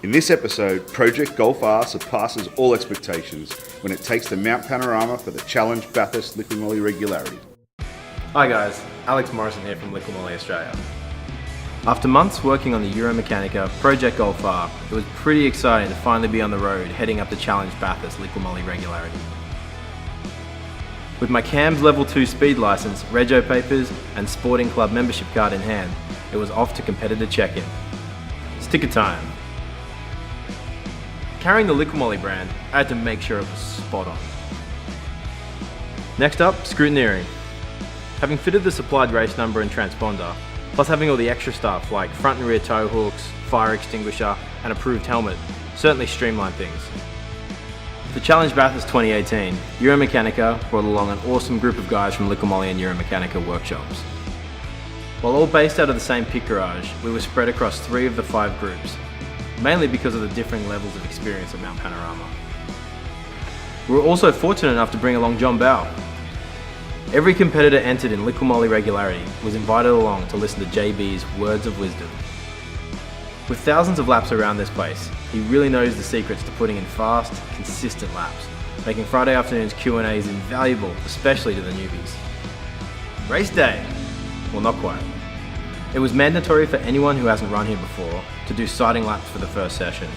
In this episode, Project Golf R surpasses all expectations when it takes the Mount Panorama for the Challenge Bathurst Liqui Moly Regularity. Hi guys, Alex Morrison here from Liqui Moly Australia. After months working on the Euromechanica Project Golf R, it was pretty exciting to finally be on the road heading up the Challenge Bathurst Liqui Moly Regularity. With my CAMS Level 2 speed license, rego papers and sporting club membership card in hand, it was off to competitor check-in. Sticker time. Carrying the Liqui Moly brand, I had to make sure it was spot on. Next up, scrutineering. Having fitted the supplied race number and transponder, plus having all the extra stuff like front and rear tow hooks, fire extinguisher and approved helmet, certainly streamlined things. For Challenge Bathurst 2018, Euromechanica brought along an awesome group of guys from Liqui Moly and Euromechanica workshops. While all based out of the same pit garage, we were spread across 3 of the 5 groups, mainly because of the differing levels of experience at Mount Panorama. We were also fortunate enough to bring along John Bowe. Every competitor entered in Liqui Moly Regularity was invited along to listen to JB's words of wisdom. With thousands of laps around this place, he really knows the secrets to putting in fast, consistent laps, making Friday afternoon's Q&As invaluable, especially to the newbies. Race day! Well, not quite. It was mandatory for anyone who hasn't run here before to do sighting laps for the first session.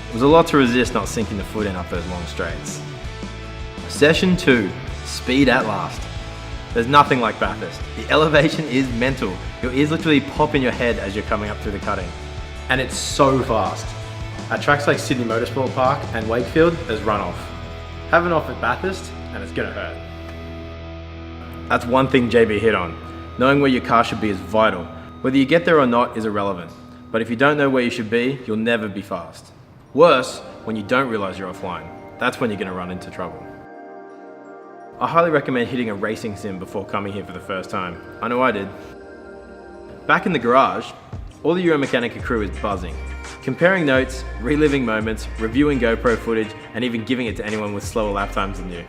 It was a lot to resist not sinking the foot in up those long straights. Session 2, speed at last. There's nothing like Bathurst. The elevation is mental. Your ears literally pop in your head as you're coming up through the cutting. And it's so fast. At tracks like Sydney Motorsport Park and Wakefield, there's runoff. Have an off at Bathurst, and it's gonna hurt. That's one thing JB hit on. Knowing where your car should be is vital. Whether you get there or not is irrelevant. But if you don't know where you should be, you'll never be fast. Worse, when you don't realize you're offline. That's when you're gonna run into trouble. I highly recommend hitting a racing sim before coming here for the first time. I know I did. Back in the garage, all the Euromechanica crew is buzzing. Comparing notes, reliving moments, reviewing GoPro footage, and even giving it to anyone with slower lap times than you.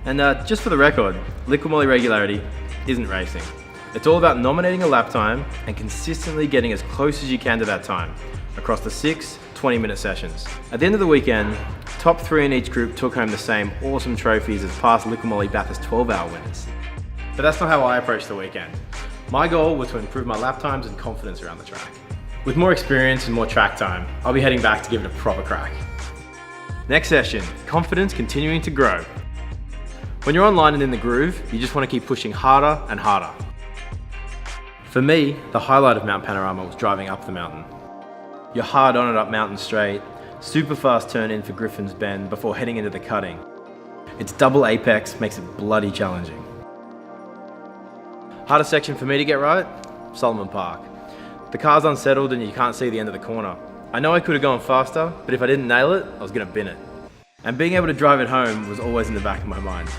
And just for the record, Liqui Moly Regularity isn't racing. It's all about nominating a lap time and consistently getting as close as you can to that time across the 6 20-minute sessions. At the end of the weekend, top 3 in each group took home the same awesome trophies as past Liqui Moly Bathurst 12-hour winners. But that's not how I approached the weekend. My goal was to improve my lap times and confidence around the track. With more experience and more track time, I'll be heading back to give it a proper crack. Next session, confidence continuing to grow. When you're online and in the groove, you just want to keep pushing harder and harder. For me, the highlight of Mount Panorama was driving up the mountain. You're hard on it up Mountain Straight, super fast turn in for Griffin's Bend before heading into the cutting. Its double apex makes it bloody challenging. Hardest section for me to get right? Solomon Park. The car's unsettled and you can't see the end of the corner. I know I could have gone faster, but if I didn't nail it, I was going to bin it. And being able to drive it home was always in the back of my mind.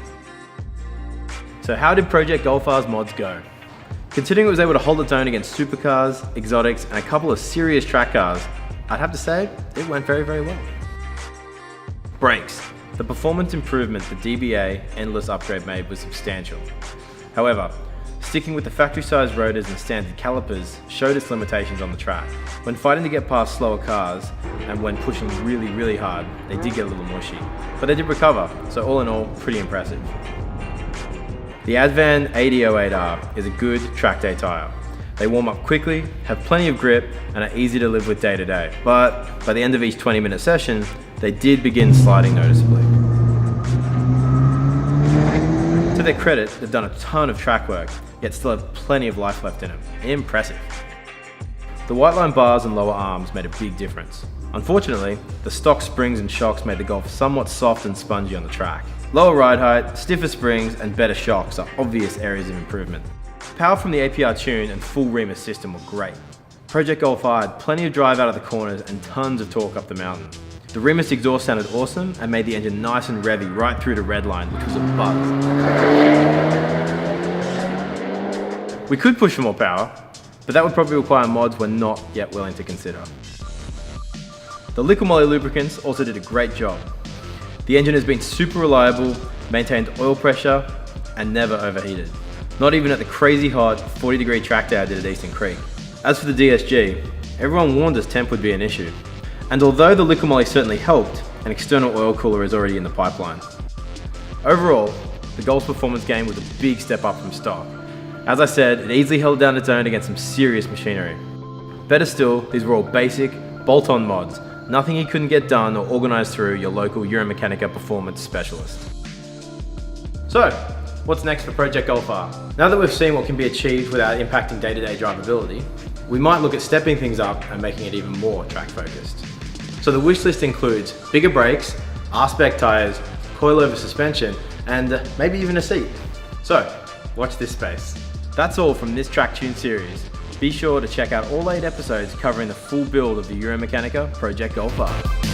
So how did Project Golf R's mods go? Considering it was able to hold its own against supercars, exotics, and a couple of serious track cars, I'd have to say it went very, very well. Brakes. The performance improvement the DBA Endless upgrade made was substantial. However, sticking with the factory-sized rotors and standard calipers showed its limitations on the track. When fighting to get past slower cars, and when pushing really, really hard, they did get a little mushy. But they did recover, so all in all, pretty impressive. The Advan 8008R is a good track day tyre. They warm up quickly, have plenty of grip, and are easy to live with day to day. But by the end of each 20-minute session, they did begin sliding noticeably. To their credit, they've done a ton of track work, yet still have plenty of life left in them. Impressive. The white line bars and lower arms made a big difference. Unfortunately, the stock springs and shocks made the Golf somewhat soft and spongy on the track. Lower ride height, stiffer springs, and better shocks are obvious areas of improvement. Power from the APR tune and full Remus system were great. Project Golf R had plenty of drive out of the corners and tons of torque up the mountain. The Remus exhaust sounded awesome and made the engine nice and revvy right through to redline, which was a buzz. We could push for more power, but that would probably require mods we're not yet willing to consider. The Liqui Moly lubricants also did a great job. The engine has been super reliable, maintained oil pressure, and never overheated. Not even at the crazy hot 40-degree track day I did at Eastern Creek. As for the DSG, Everyone warned us temp would be an issue. And although the Liqui Moly certainly helped, an external oil cooler is already in the pipeline. Overall, the Golf's performance gain was a big step up from stock. As I said, it easily held down its own against some serious machinery. Better still, these were all basic, bolt-on mods, nothing you couldn't get done or organised through your local Euromechanica performance specialist. So, what's next for Project Golf R? Now that we've seen what can be achieved without impacting day-to-day drivability, we might look at stepping things up and making it even more track-focused. So the wish list includes bigger brakes, R-spec tyres, coilover suspension, and maybe even a seat. So, watch this space. That's all from this Track Tune series. Be sure to check out all 8 episodes covering the full build of the Euromechanica Project Golf R.